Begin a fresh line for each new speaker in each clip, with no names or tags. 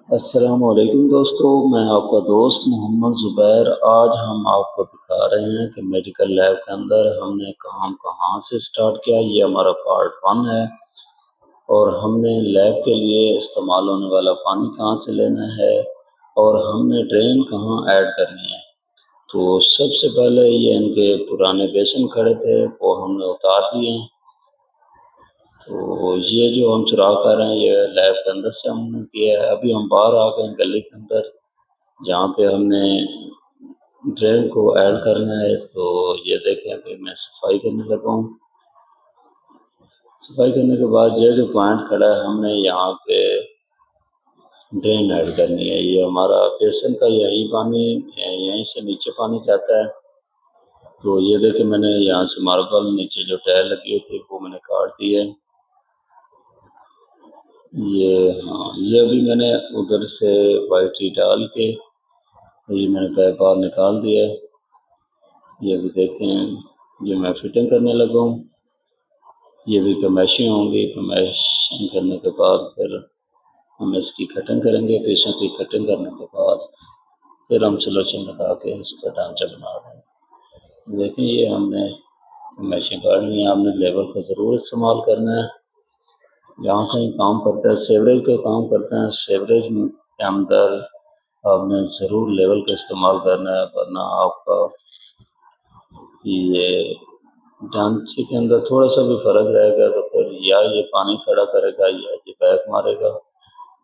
السلام علیکم دوستو، میں آپ کا دوست محمد زبیر۔ آج ہم آپ کو دکھا رہے ہیں کہ میڈیکل لیب کے اندر ہم نے کام کہاں سے سٹارٹ کیا۔ یہ ہمارا پارٹ 1 ہے، اور ہم نے لیب کے لیے استعمال ہونے والا پانی کہاں سے لینا ہے، اور ہم نے ڈرین کہاں ایڈ کرنی ہے۔ تو سب سے پہلے یہ ان کے پرانے بیسن کھڑے تھے وہ ہم نے اتار دیے ہیں۔ تو یہ جو ہم سراغ کر رہے ہیں یہ لیب کے اندر سے ہم نے کیا ہے۔ ابھی ہم باہر آ گئے ہیں گلی کے اندر، جہاں پہ ہم نے ڈرین کو ایڈ کرنا ہے۔ تو یہ دیکھیں ابھی میں صفائی کرنے لگا ہوں۔ صفائی کرنے کے بعد یہ جو پوائنٹ کھڑا ہے ہم نے یہاں پہ ڈرین ایڈ کرنی ہے۔ یہ ہمارا بیسن کا یہیں سے نیچے پانی جاتا ہے۔ تو یہ دیکھیں میں نے یہاں سے ماربل نیچے جو ٹائل لگی ہوئی تھی وہ میں نے کاٹ دی ہے۔ یہ ابھی میں نے ادھر سے وائٹ ڈال کے یہ میں نے پیپ باہر نکال دیا ہے۔ یہ بھی دیکھیں یہ میں فٹنگ کرنے لگا ہوں۔ یہ بھی پیمائشیں ہوں گی، پیمائشیں کرنے کے بعد پھر ہم اس کی کٹنگ کریں گے۔ پیسوں کی کٹنگ کرنے کے بعد پھر ہم سلوشن لگا کے اس کا ڈھانچہ بنا دیں گے۔ دیکھیں یہ ہم نے پیمائشیں کاٹ لی ہیں۔ آپ نے لیبر کا ضرور استعمال کرنا ہے۔ جہاں کہیں کام کرتا ہے سیوریج کا کام کرتے ہیں، سیوریج کے اندر آپ نے ضرور لیول کا استعمال کرنا ہے، ورنہ آپ کا یہ ڈھانچے کے اندر تھوڑا سا بھی فرق رہے گا تو پھر یا یہ پانی کھڑا کرے گا یا یہ بیک مارے گا۔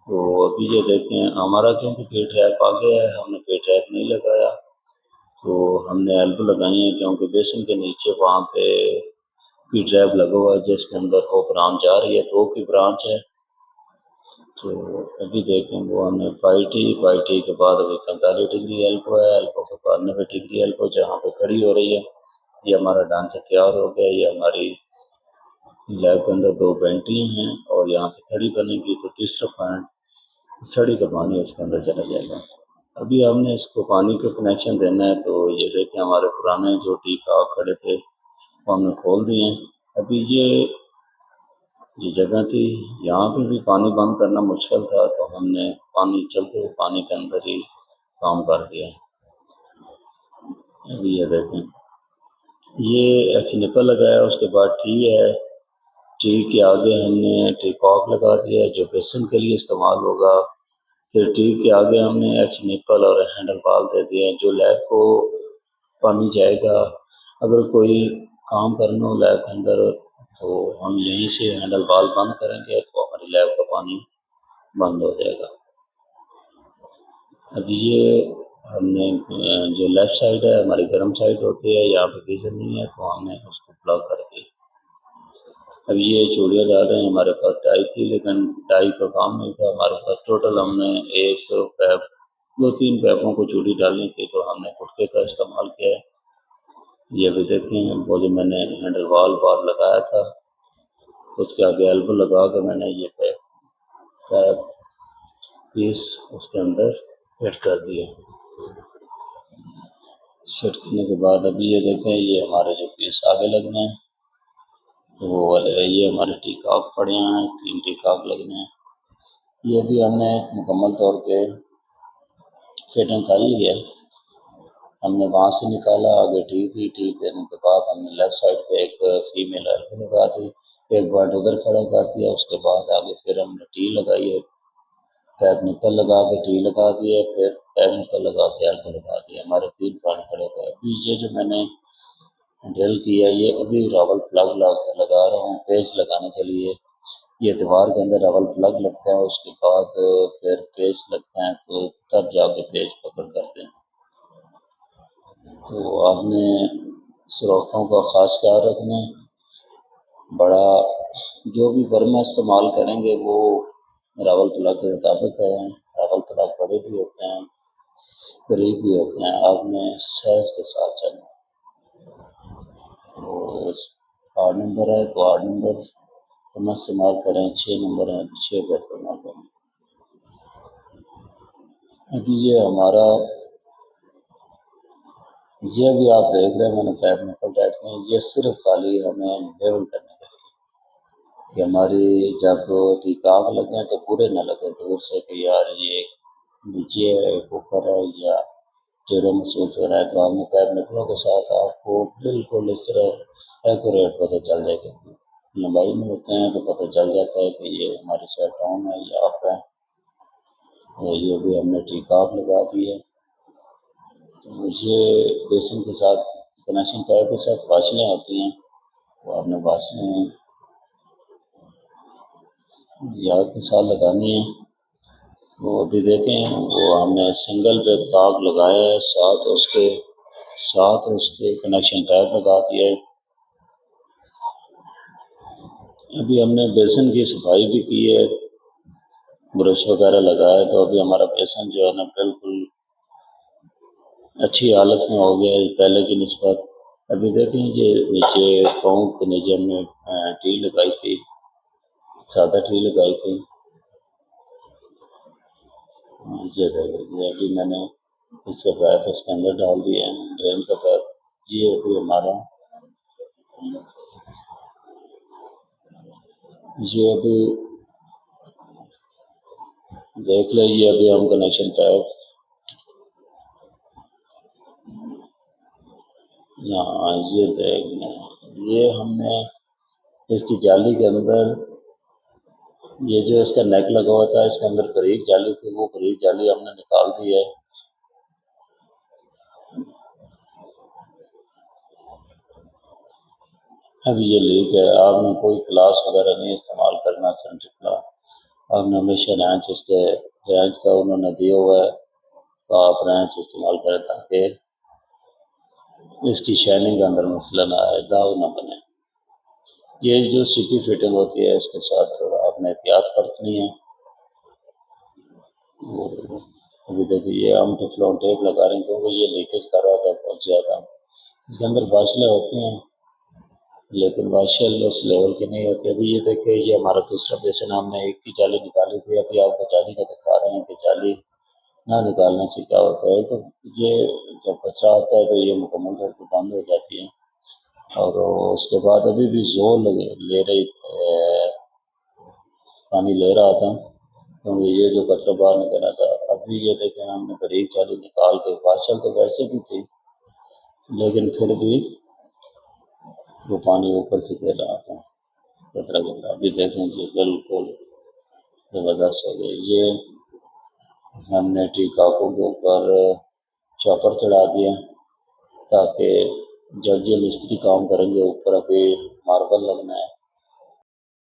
تو ابھی یہ دیکھیں ہمارا کیونکہ پی ٹریپ آ گیا ہے، ہم نے پی ٹریپ نہیں لگایا، تو ہم نے ایلبو لگائی ہیں کیونکہ بیسن کے نیچے وہاں پہ پی ٹریپ لگا ہوا ہے جس کے اندر وہ برانچ جا رہی ہے، 2 کی برانچ ہے۔ تو ابھی دیکھیں وہ ہم نے 5T کے بعد ابھی 45 ڈگری ایلبو ہے، ایلبو کے بعد 90 ڈگری ایلبو جہاں پہ کھڑی ہو رہی ہے۔ یہ ہمارا ڈھانچہ تیار ہو گیا۔ یہ ہماری لیب کے اندر 2 بینٹیاں ہیں اور یہاں پہ تھڑی بنے گی، تو تیسرا پوائنٹ تھڑی کا پانی اس کے اندر چلا جائے گا۔ ابھی ہم نے اس کو پانی کا کنیکشن دینا ہے۔ تو یہ دیکھیں ہمارے پرانے جو ٹی کاک کھڑے تھے وہ ہم نے کھول دیے ہیں۔ ابھی یہ جگہ تھی یہاں پہ بھی پانی بند کرنا مشکل تھا، تو ہم نے پانی چلتے ہوئے پانی کے اندر ہی کام کر دیا۔ ابھی یہ دیکھیں یہ ایچ نپل لگایا، اس کے بعد ٹی ہے، ٹی کے آگے ہم نے ٹی کاک لگا دیا جو بیسن کے لیے استعمال ہوگا۔ پھر ٹی کے آگے ہم نے ایچ نپل اور ہینڈل بال دے دیے جو لیب کو پانی جائے گا۔ اگر کوئی کام کرنا ہو لیب کے اندر تو ہم یہیں سے ہینڈل بال بند کریں گے تو ہماری لیب کا پانی بند ہو جائے گا۔ اب یہ ہم نے جو لیفٹ سائڈ ہے ہماری گرم سائڈ ہوتی ہے، یہاں پہ گیزر نہیں ہے تو ہم نے اس کو پلگ کر دیا۔ اب یہ چوڑیاں ڈال رہے ہیں۔ ہمارے پاس ڈائی تھی لیکن ڈائی کا کام نہیں تھا ہمارے پاس۔ ٹوٹل ہم نے 2-3 پیپوں کو چوڑی ڈالنی تھی تو ہم نے گٹکے کا استعمال کیا ہے۔ یہ بھی دیکھیں وہ جو میں نے ہینڈل وال بار لگایا تھا اس کے آگے ایلبو لگا کے میں نے یہ پیپ پیس اس کے اندر فٹ کر دیا۔ فٹ کرنے کے بعد ابھی یہ دیکھیں یہ ہمارے جو پیس آگے لگنے ہیں وہ والے یہ ہمارے ٹی کاک پڑے ہیں، 3 ٹی کاک لگنے ہیں۔ یہ بھی ہم نے مکمل طور پہ فٹنگ کر لی ہے۔ ہم نے وہاں سے نکالا، آگے ٹی تھی، ٹی دینے کے بعد ہم نے لیفٹ سائڈ پہ ایک فیمیل ایلبو لگا دی، ایک بار ادھر کھڑا کر دیا، اس کے بعد آگے پھر ہم نے ٹی لگائی ہے، پیپ نپل لگا کے ٹی لگا دیے، پھر پیپ نپل لگا کے ایلبو لگا دیا۔ ہمارے 3 پوائنٹ کھڑے ہوئے۔ ابھی یہ جو میں نے ڈرل کیا یہ ابھی راول پلگ لگا رہا ہوں پیچ لگانے کے لیے۔ یہ دیوار کے اندر راول پلگ لگتا ہے، اس کے بعد پھر پیچ لگتا ہے، تو تب جا کے پیچ پکڑ کرتے ہیں۔ تو آپ نے سوراخوں کا خاص خیال رکھنا ہے۔ بڑا جو بھی برما استعمال کریں گے وہ راول پلگ کے مطابق ہے۔ راول پلگ بڑے بھی ہوتے ہیں، قریب بھی ہوتے ہیں، آپ نے سائز کے ساتھ چلنا ہے۔ تو 8 نمبر ہے تو 8 نمبر نہ استعمال کریں، 6 نمبر ہے تو 6 کا استعمال کریں۔ ابھی یہ ہمارا یہ بھی آپ دیکھ رہے ہیں میں نے پیپ نپل ٹائٹ میں یہ صرف خالی ہمیں لیول کرنے کے لیے کہ ہماری جب ٹی کاک لگیں تو پورے نہ لگے دور سے کہ یار یہ یہ اوپر ہے یا ٹیڑھا محسوس ہو رہا ہے تو آپ نے پیر نکلوں کے ساتھ آپ کو بالکل اس طرح ایکوریٹ پتہ چل جائے گا. لمبائی میں ہوتے ہیں تو پتہ چل جاتا ہے کہ یہ ہماری سائڈ ڈاؤن ہے یا اپ ہے. اور یہ بھی ہم نے ٹی کاپ لگا دی ہے. یہ بیسن کے ساتھ کنیکشن پائپ کے ساتھ فاصلیں ہوتی ہیں وہ آپ نے فاصلیں یاد کے ساتھ لگانی ہے. وہ ابھی دیکھیں وہ ہم نے سنگل پہ کاغ لگایا ہے ساتھ اس کے کنیکشن ٹائپ لگا دیا ہے. ابھی ہم نے بیسن کی صفائی بھی کی ہے برش وغیرہ لگایا تو ابھی ہمارا بیسن جو ہے نا بالکل اچھی حالت میں ہو گیا ہے پہلے کی نسبت. ابھی دیکھیں یہ نیچے پاؤں کے نیچے ہم نے ٹی لگائی تھی سادہ ٹی لگائی تھی. یہ ابھی میں نے اس کا پائپ اس کے اندر ڈال دیا ہے ڈرین کا پائپ. یہ ابھی ہمارا یہ ابھی دیکھ لیجیے ابھی ہم کنیکشن پائپ یہاں یہ دیکھنا یہ ہم نے اس کی جالی کے اندر یہ جو اس کا نیک لگا ہوا تھا اس کے اندر بریک جالی تھی وہ بریک جالی ہم نے نکال دی ہے. ابھی یہ لیک ہے آپ نے کوئی کلاس وغیرہ نہیں استعمال کرنا سینٹر آپ نے ہمیشہ رینچ کا انہوں نے دیا ہوا ہے تو آپ رینچ استعمال کریں تاکہ اس کی شائننگ کے اندر مسئلہ نہ آئے داغ نہ بنے. یہ جو سٹی فٹنگ ہوتی ہے اس کے ساتھ تھوڑا آپ نے احتیاط برتنی ہے. ابھی دیکھیے یہ ہم ٹفلون ٹیپ لگا رہے ہیں کیونکہ یہ لیکیج کر رہا تھا بہت زیادہ. اس کے اندر فاصلے ہوتے ہیں لیکن فاصل اس لیول کے نہیں ہوتے. ابھی یہ دیکھیں یہ ہمارا دوسرا بیسن ہم نے ایک کی جالی نکالی تھی ابھی آپ کو جالی کا دکھا رہے ہیں کہ جالی نہ نکالنے سے کیا ہوتا ہے تو یہ جب کچرا آتا ہے تو یہ مکمل طور پر بند ہو جاتی ہے. اور اس کے بعد ابھی بھی زور لے رہی پانی لے رہا تھا کیونکہ یہ جو کچرا باہر نکل رہا تھا. ابھی یہ دیکھیں ہم نے بریک جالی نکال کے فاصل تو ویسے بھی تھی لیکن پھر بھی وہ پانی اوپر سے گر رہا تھا قطرہ قطرہ. ابھی دیکھیں یہ بالکل زبردست ہو گئی. یہ ہم نے ٹی کاپوں کے اوپر چاپر چڑھا دیا تاکہ جب یہ مستری کام کریں گے اوپر ابھی ماربل لگنا ہے